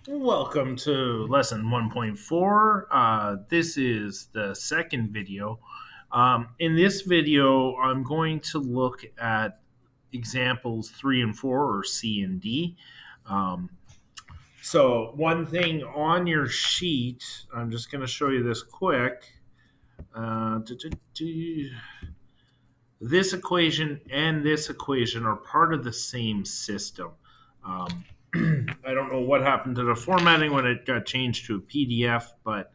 Welcome to lesson 1.4. This is the second video. In this video, I'm going to look at examples 3 and 4, or C and D. Um, so, one thing on your sheet, I'm just going to show you this quick. This equation and this equation are part of the same system. Um, I don't know what happened to the formatting when it got changed to a PDF, but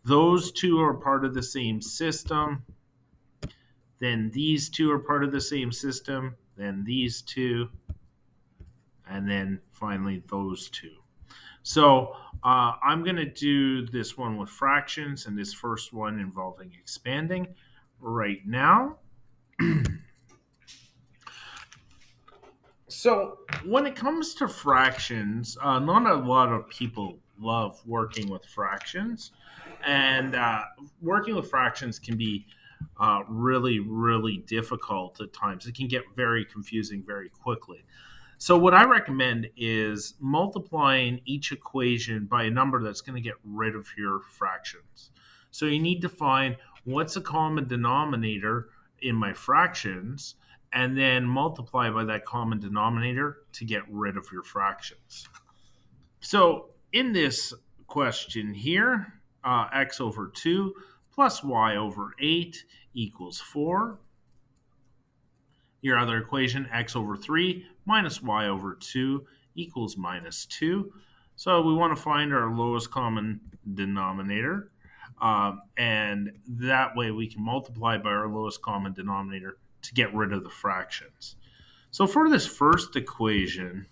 those two are part of the same system. Then these two are part of the same system. Then these two. And then finally those two. So I'm going to do this one with fractions and this first one involving expanding right now. So when it comes to fractions, not a lot of people love working with fractions, and working with fractions can be really, really difficult at times. It can get very confusing very quickly. So what I recommend is multiplying each equation by a number that's going to get rid of your fractions. So you need to find what's a common denominator in my fractions and then multiply by that common denominator to get rid of your fractions. So in this question here, x over 2 plus y over 8 equals 4. Your other equation, x over 3 minus y over 2 equals minus 2. So we want to find our lowest common denominator. And that way we can multiply by our lowest common denominator to get rid of the fractions. So for this first equation,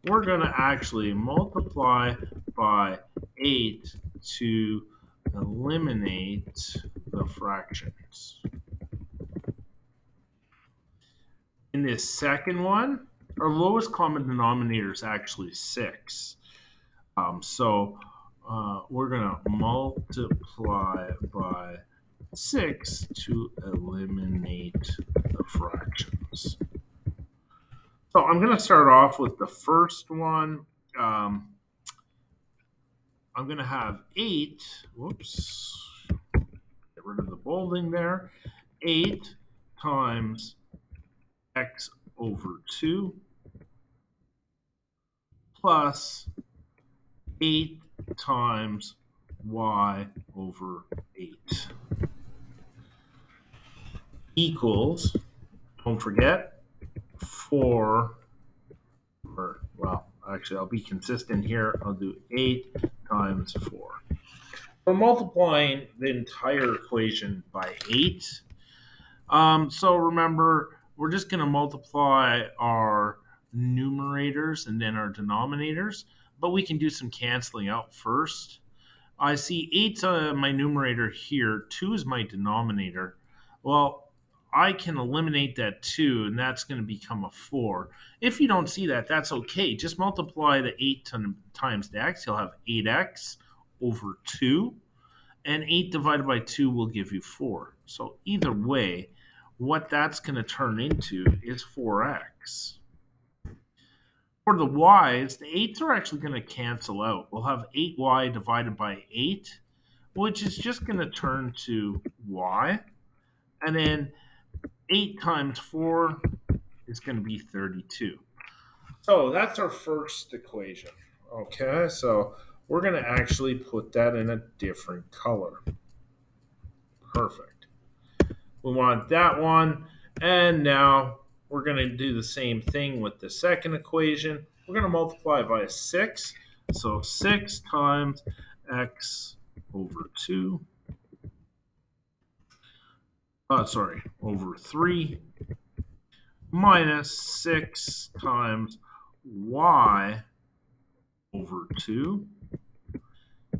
we're going to actually multiply by 8 to eliminate the fractions. In this second one, our lowest common denominator is actually 6. So we're going to multiply by 6 to eliminate the fractions. So I'm going to start off with the first one. I'm going to have 8. Whoops. Get rid of the bolding there. 8 times x over 2 plus 8 times y over 8 equals, don't forget, 4, or, well, actually, I'll be consistent here. I'll do 8 times 4. We're multiplying the entire equation by 8. So remember, we're just going to multiply our numerators and then our denominators, but we can do some canceling out first. I see 8's my numerator here, 2 is my denominator. Well, I can eliminate that 2, and that's going to become a 4. If you don't see that, that's okay. Just multiply the 8 times the x. You'll have 8x over 2, and 8 divided by 2 will give you 4. So either way, what that's going to turn into is 4x. For the y's, the 8's are actually going to cancel out. We'll have 8y divided by 8, which is just going to turn to y. And then 8 times 4 is going to be 32. So that's our first equation. Okay, so we're going to actually put that in a different color. Perfect. We want that one. And now we're going to do the same thing with the second equation. We're going to multiply by 6. So 6 times x over 2. Over 3 minus 6 times y over 2.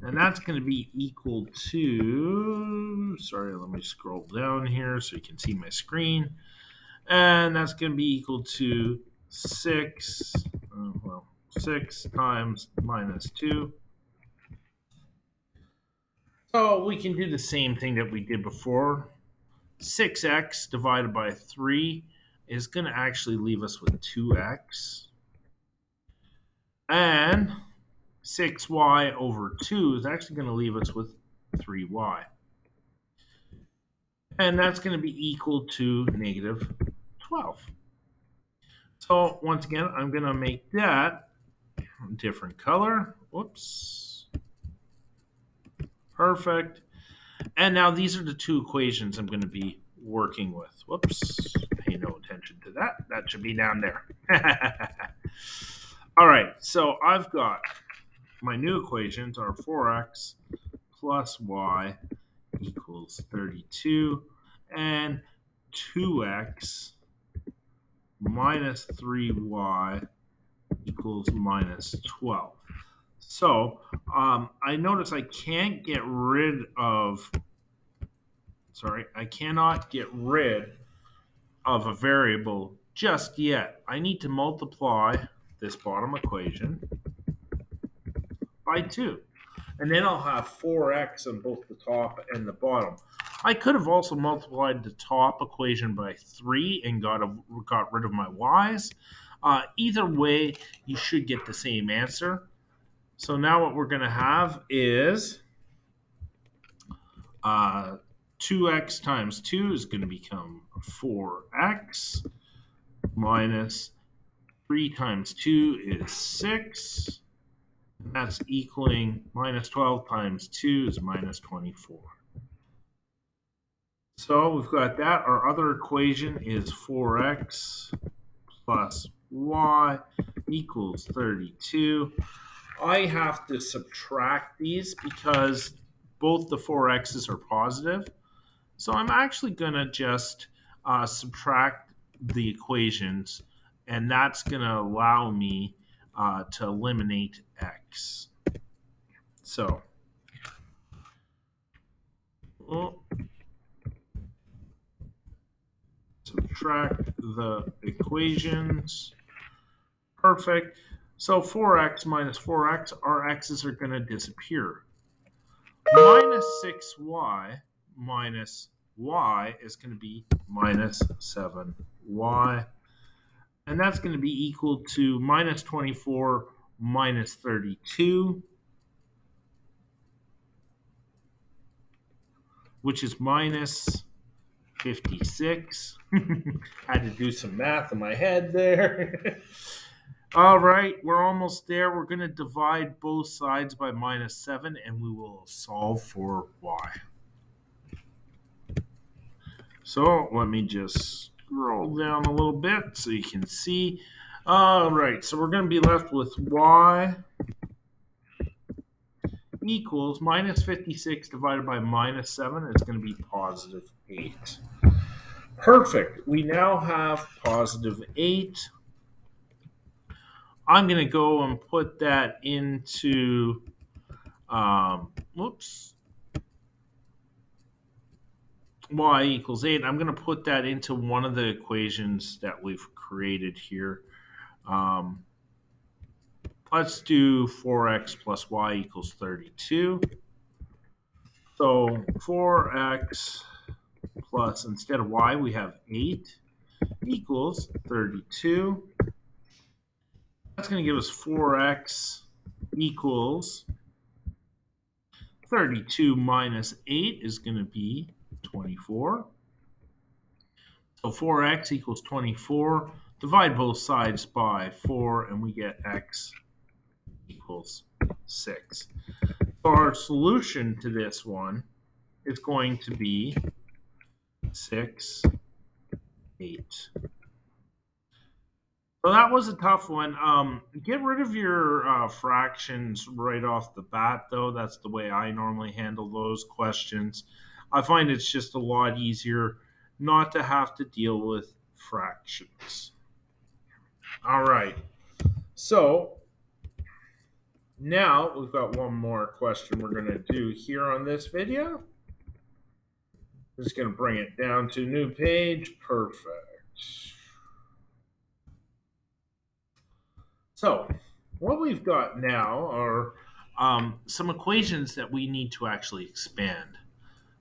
And that's going to be equal to, let me scroll down here so you can see my screen. And that's going to be equal to 6 times minus 2. So we can do the same thing that we did before. 6x divided by 3 is going to actually leave us with 2x. And 6y over 2 is actually going to leave us with 3y. And that's going to be equal to negative 12. So once again, I'm going to make that a different color. Whoops. Perfect. And now these are the two equations I'm going to be working with. Whoops. Pay no attention to that. That should be down there. All right. So I've got my new equations are 4x plus y equals 32 and 2x minus 3y equals minus 12. So I notice I can't get rid of, I cannot get rid of a variable just yet. I need to multiply this bottom equation by 2. And then I'll have 4x on both the top and the bottom. I could have also multiplied the top equation by 3 and got rid of my y's. Either way, you should get the same answer. So now what we're going to have is 2x times 2 is going to become 4x minus 3 times 2 is 6. That's equaling minus 12 times 2 is minus 24. So we've got that. Our other equation is 4x plus y equals 32. I have to subtract these because both the 4x's are positive. So I'm actually going to just subtract the equations, and that's going to allow me to eliminate x. So, subtract the equations. Perfect. So 4x minus 4x, our x's are going to disappear. Minus 6y minus y is going to be minus 7y. And that's going to be equal to minus 24 minus 32, which is minus 56. Had to do some math in my head there. All right, we're almost there. We're going to divide both sides by minus 7, and we will solve for y. So let me just scroll down a little bit so you can see. All right, so we're going to be left with y equals minus 56 divided by minus 7. It's going to be positive 8. Perfect. We now have positive 8. I'm going to go and put that into, y equals 8. I'm going to put that into one of the equations that we've created here. Let's do 4x plus y equals 32. So 4x plus, instead of y, we have 8 equals 32. That's going to give us 4x equals 32 minus 8 is going to be 24. So 4x equals 24. Divide both sides by 4, and we get x equals 6. So our solution to this one is going to be 6, 8. So that was a tough one. Get rid of your fractions right off the bat, though. That's the way I normally handle those questions. I find it's just a lot easier not to have to deal with fractions. All right. So now we've got one more question we're going to do here on this video. Just going to bring it down to new page. Perfect. So what we've got now are some equations that we need to actually expand.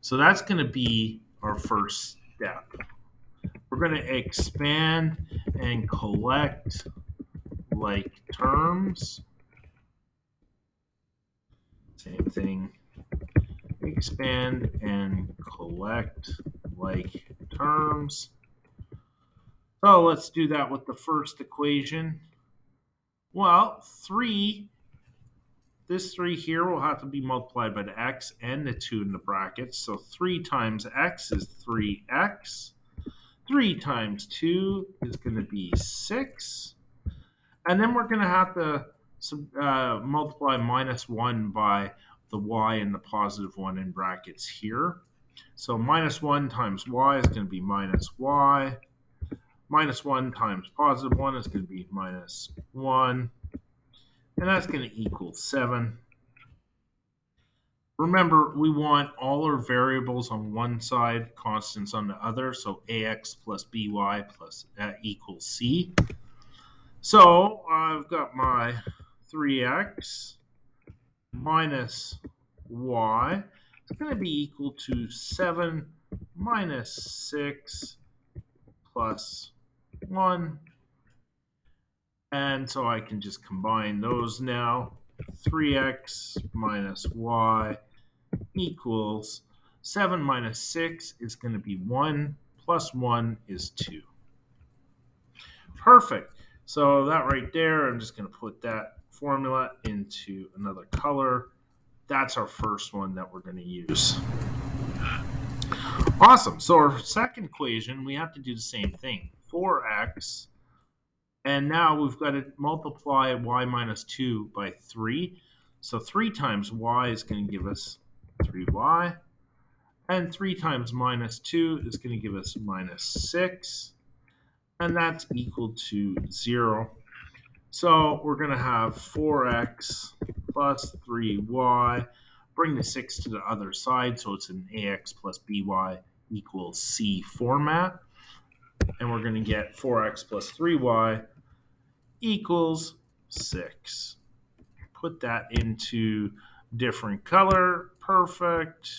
So that's going to be our first step. We're going to expand and collect like terms. Same thing. Expand and collect like terms. So let's do that with the first equation. Well, 3, this 3 here will have to be multiplied by the x and the 2 in the brackets. So 3 times x is 3x. 3 times 2 is going to be 6. And then we're going to have to multiply minus 1 by the y and the positive 1 in brackets here. So minus 1 times y is going to be minus y. Minus 1 times positive 1 is going to be minus 1. And that's going to equal 7. Remember, we want all our variables on one side, constants on the other. So ax plus by plus equals c. So I've got my 3x minus y. It's going to be equal to 7 minus 6 plus 1. And so I can just combine those now. 3x minus y equals 7 minus 6 is going to be 1 plus 1 is 2. Perfect. So that right there, I'm just going to put that formula into another color. That's our first one that we're going to use. Awesome. So our second equation, we have to do the same thing. 4x. And now we've got to multiply y minus 2 by 3. So 3 times y is going to give us 3y. And 3 times minus 2 is going to give us minus 6. And that's equal to 0. So we're going to have 4x plus 3y. Bring the 6 to the other side, so it's an ax plus by equals c format. And we're going to get 4x plus 3y equals 6. Put that into different color. Perfect.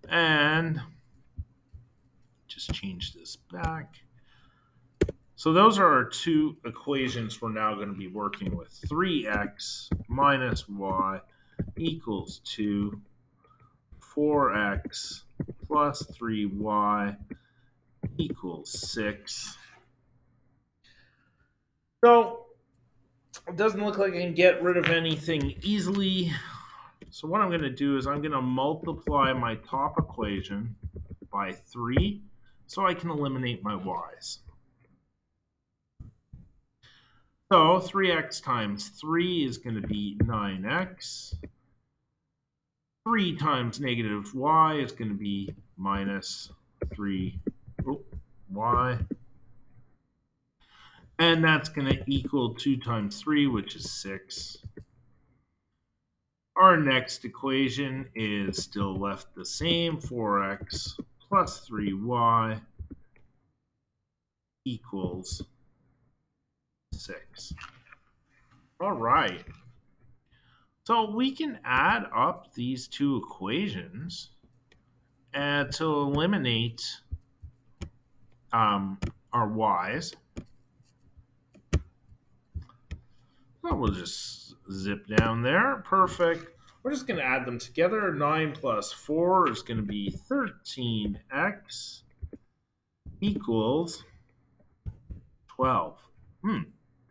And just change this back. So those are our two equations we're now going to be working with. 3x minus y equals 2. 4x plus 3y equals 6. So it doesn't look like I can get rid of anything easily. So what I'm going to do is I'm going to multiply my top equation by 3 so I can eliminate my y's. So 3x times 3 is going to be 9x. 3 times negative y is going to be minus 3y. And that's going to equal 2 times 3, which is 6. Our next equation is still left the same. 4x plus 3y equals 6. All right. So we can add up these two equations to eliminate our y's. So we'll just zip down there. Perfect. We're just going to add them together. 9 plus 4 is going to be 13x equals 12.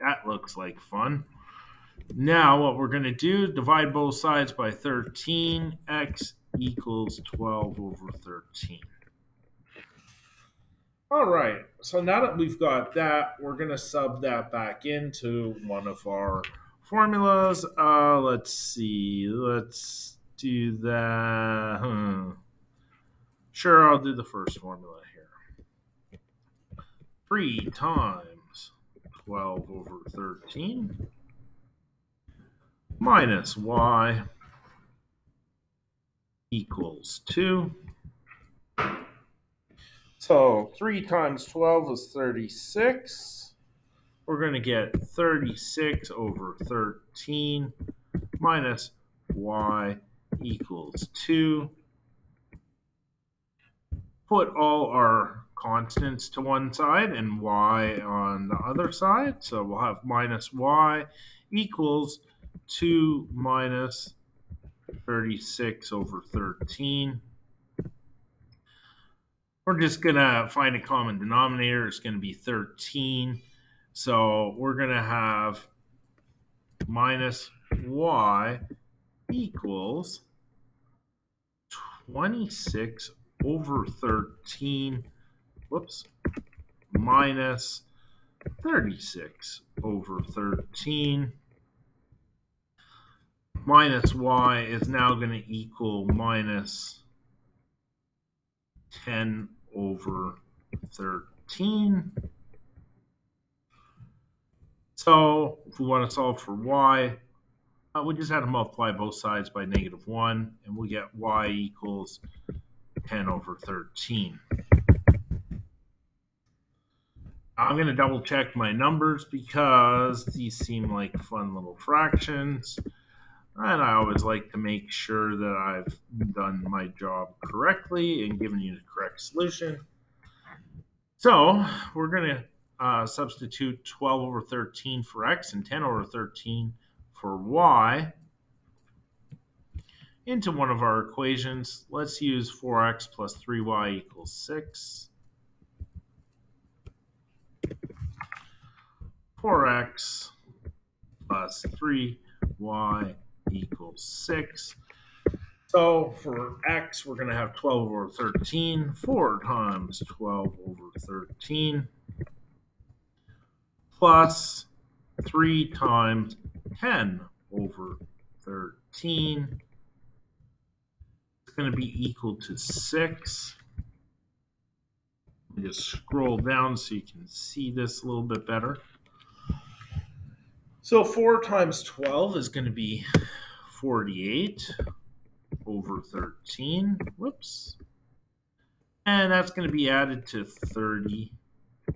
That looks like fun. Now what we're going to do, divide both sides by 13. X equals 12 over 13. All right, so now that we've got that, we're going to sub that back into one of our formulas. Let's see. Let's do that. Sure, I'll do the first formula here. 3 times 12 over 13 minus y equals 2. So 3 times 12 is 36. We're going to get 36 over 13 minus y equals 2. Put all our constants to one side and y on the other side. So we'll have minus y equals 2 minus 36 over 13. We're just going to find a common denominator. It's going to be 13. So we're going to have minus y equals 26 over 13, minus 36 over 13. Minus y is now going to equal minus 10 over 13. So if we want to solve for y, we just have to multiply both sides by -1, and we'll get y equals 10 over 13. I'm going to double check my numbers because these seem like fun little fractions. And I always like to make sure that I've done my job correctly and given you the correct solution. So we're going to substitute 12 over 13 for x and 10 over 13 for y into one of our equations. Let's use 4x plus 3y equals 6. 4x plus 3y equals 6. So for x, we're going to have 12 over 13. 4 times 12 over 13 plus 3 times 10 over 13. It's going to be equal to 6. Let me just scroll down so you can see this a little bit better. So 4 times 12 is going to be 48 over 13. And that's going to be added to 30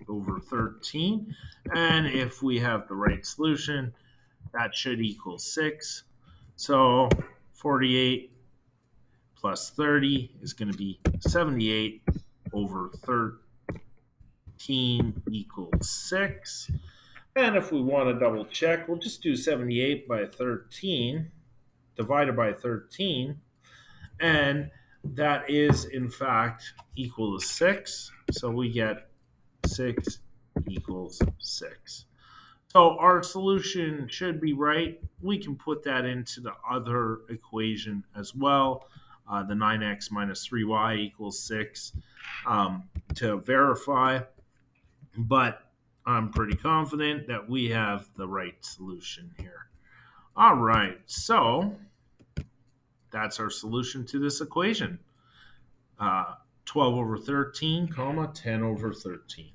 over 13. And if we have the right solution, that should equal 6. So 48 plus 30 is going to be 78 over 13 equals 6. And if we want to double check, we'll just do 78 by 13 divided by 13. And that is, in fact, equal to 6. So we get 6 equals 6. So our solution should be right. We can put that into the other equation as well, the 9x minus 3y equals 6, to verify. But I'm pretty confident that we have the right solution here. All right, so that's our solution to this equation. 12 over 13, 10 over 13.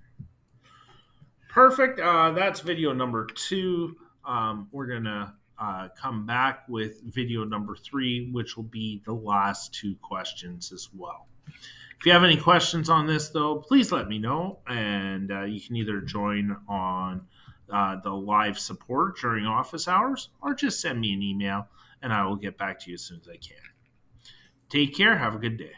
Perfect. That's video number 2. We're going to come back with video number 3, which will be the last 2 questions as well. If you have any questions on this, though, please let me know. And you can either join on the live support during office hours or just send me an email, and I will get back to you as soon as I can. Take care. Have a good day.